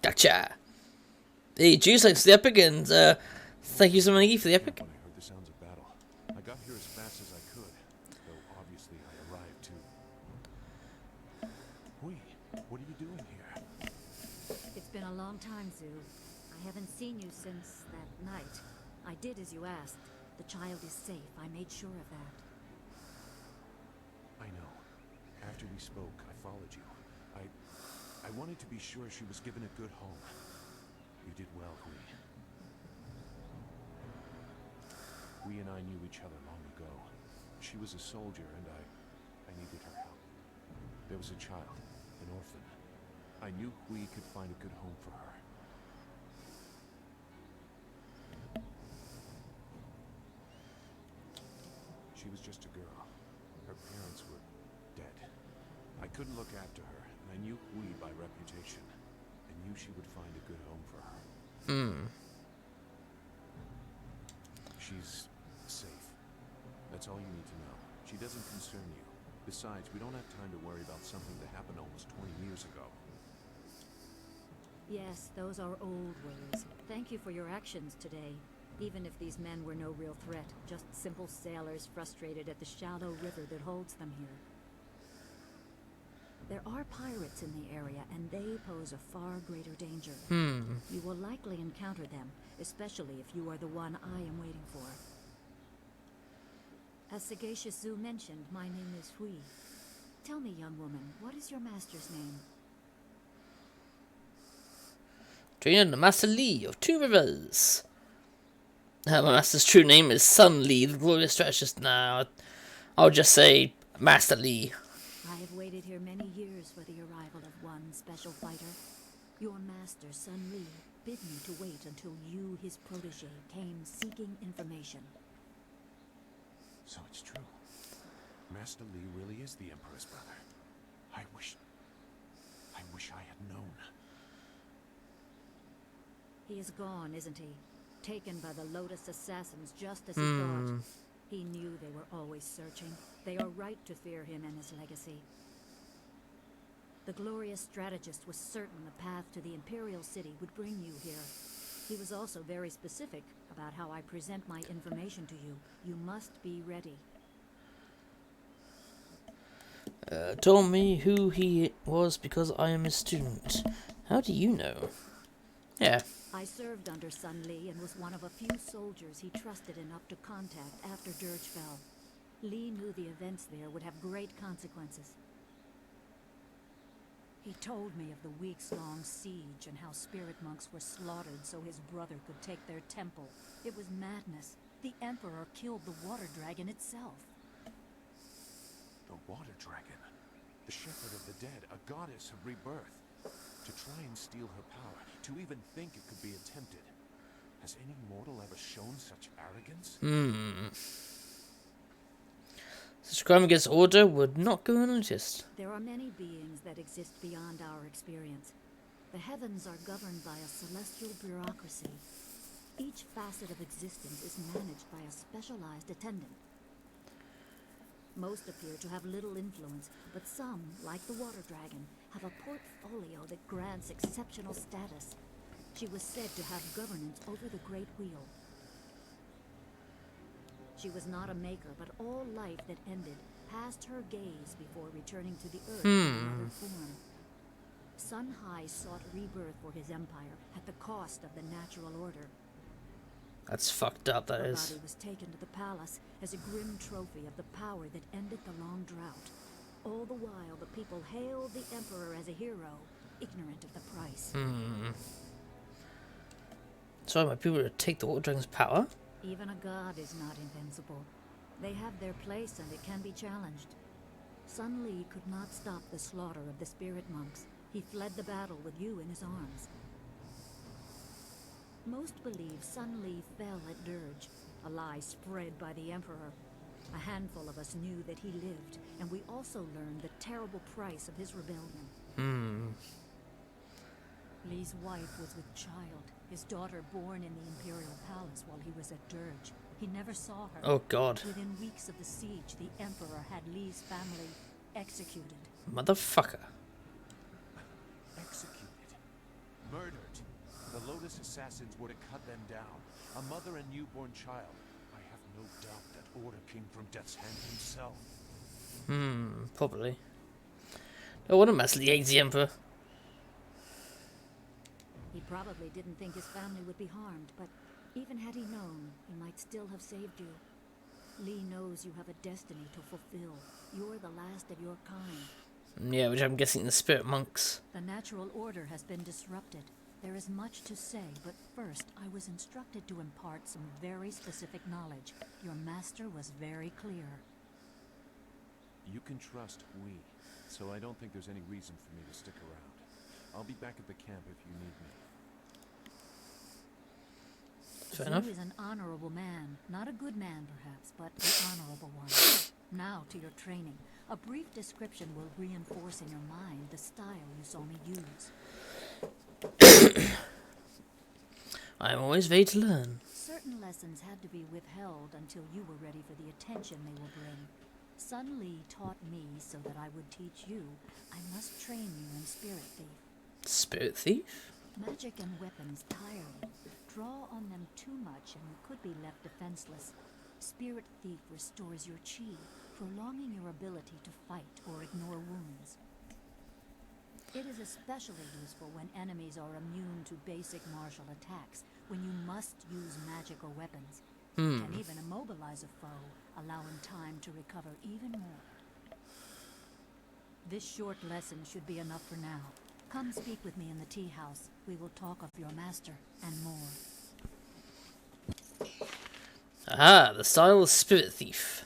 Gotcha. Hey, Juice, thanks for the epic, and thank you so much for the epic. When I heard the sounds of battle, I got here as fast as I could, though obviously I arrived too. Hui, what are you doing here? It's been a long time, Zu. I haven't seen you since that night. I did as you asked. The child is safe. I made sure of that. I know. After we spoke, I followed you. I wanted to be sure she was given a good home. You did well, Hui. Hui and I knew each other long ago. She was a soldier, and I needed her help. There was a child, an orphan. I knew Hui could find a good home for her. She was just a girl. Her parents were dead. I couldn't look after her, and I knew Hui by reputation. I knew she would find a good home for her. She's safe. That's all you need to know. She doesn't concern you. Besides, we don't have time to worry about something that happened almost 20 years ago. Yes, those are old worries. Thank you for your actions today. Even if these men were no real threat, just simple sailors frustrated at the shallow river that holds them here. There are pirates in the area, and they pose a far greater danger. You will likely encounter them, especially if you are the one I am waiting for. As Segatious Zu mentioned, my name is Hui. Tell me, young woman, what is your master's name? Trainer the Master Li of Two Rivers. My master's true name is Sun Li, the glorious strategist. Now, I'll just say Master Li. I have waited here many years for the arrival of one special fighter. Your master, Sun Li, bid me to wait until you, his protege, came seeking information. So it's true. Master Li really is the Emperor's brother. I wish I had known. He is gone, isn't he? Taken by the Lotus assassins just as he thought. He knew they were always searching. They are right to fear him and his legacy. The glorious strategist was certain the path to the Imperial City would bring you here. He was also very specific about how I present my information to you. You must be ready. Told me who he was because I am a student. How do you know? Yeah. I served under Sun Li and was one of a few soldiers he trusted enough to contact after Dirge fell. Li knew the events there would have great consequences. He told me of the weeks-long siege and how spirit monks were slaughtered so his brother could take their temple. It was madness. The Emperor killed the water dragon itself. The water dragon. The shepherd of the dead, a goddess of rebirth. To try and steal her power, to even think it could be attempted. Has any mortal ever shown such arrogance? Such crime against order would not go unnoticed. There are many beings that exist beyond our experience. The heavens are governed by a celestial bureaucracy. Each facet of existence is managed by a specialized attendant. Most appear to have little influence, but some, like the water dragon, have a portfolio that grants exceptional status. She was said to have governance over the Great Wheel. She was not a maker, but all life that ended passed her gaze before returning to the earth in another form. Sun Hai sought rebirth for his empire at the cost of the natural order. That's fucked up, that Her is. body was taken to the palace as a grim trophy of the power that ended the long drought. All the while, the people hailed the Emperor as a hero, ignorant of the price. Sorry, my people to take the water dragon's power? Even a god is not invincible. They have their place and it can be challenged. Sun Li could not stop the slaughter of the spirit monks. He fled the battle with you in his arms. Most believe Sun Li fell at Dirge, a lie spread by the Emperor. A handful of us knew that he lived, and we also learned the terrible price of his rebellion. Li's wife was with child, his daughter born in the Imperial Palace while he was at Dirge. He never saw her. Oh god. Within weeks of the siege, the Emperor had Li's family executed. Motherfucker. Executed. Murdered. Lotus assassins were to cut them down, a mother and newborn child, I have no doubt that order came from Death's Hand himself. Probably. No wonder Master Li hates the Emperor. He probably didn't think his family would be harmed, but even had he known, he might still have saved you. Li knows you have a destiny to fulfill. You're the last of your kind. Yeah, which I'm guessing the spirit monks. The natural order has been disrupted. There is much to say, but first I was instructed to impart some very specific knowledge. Your master was very clear. You can trust Hui, so I don't think there's any reason for me to stick around. I'll be back at the camp if you need me. Fair enough. Zu is an honorable man. Not a good man, perhaps, but an honorable one. Now to your training. A brief description will reinforce in your mind the style you saw me use. I am always ready to learn. Certain lessons had to be withheld until you were ready for the attention they will bring. Sun Li taught me so that I would teach you. I must train you in Spirit Thief. Spirit thief? Magic and weapons tire you. Draw on them too much and you could be left defenseless. Spirit Thief restores your chi, prolonging your ability to fight or ignore wounds. It is especially useful when enemies are immune to basic martial attacks, when you must use magic or weapons. It can even immobilize a foe, allowing time to recover even more. This short lesson should be enough for now. Come speak with me in the tea house. We will talk of your master and more. Aha, the style of Spirit Thief.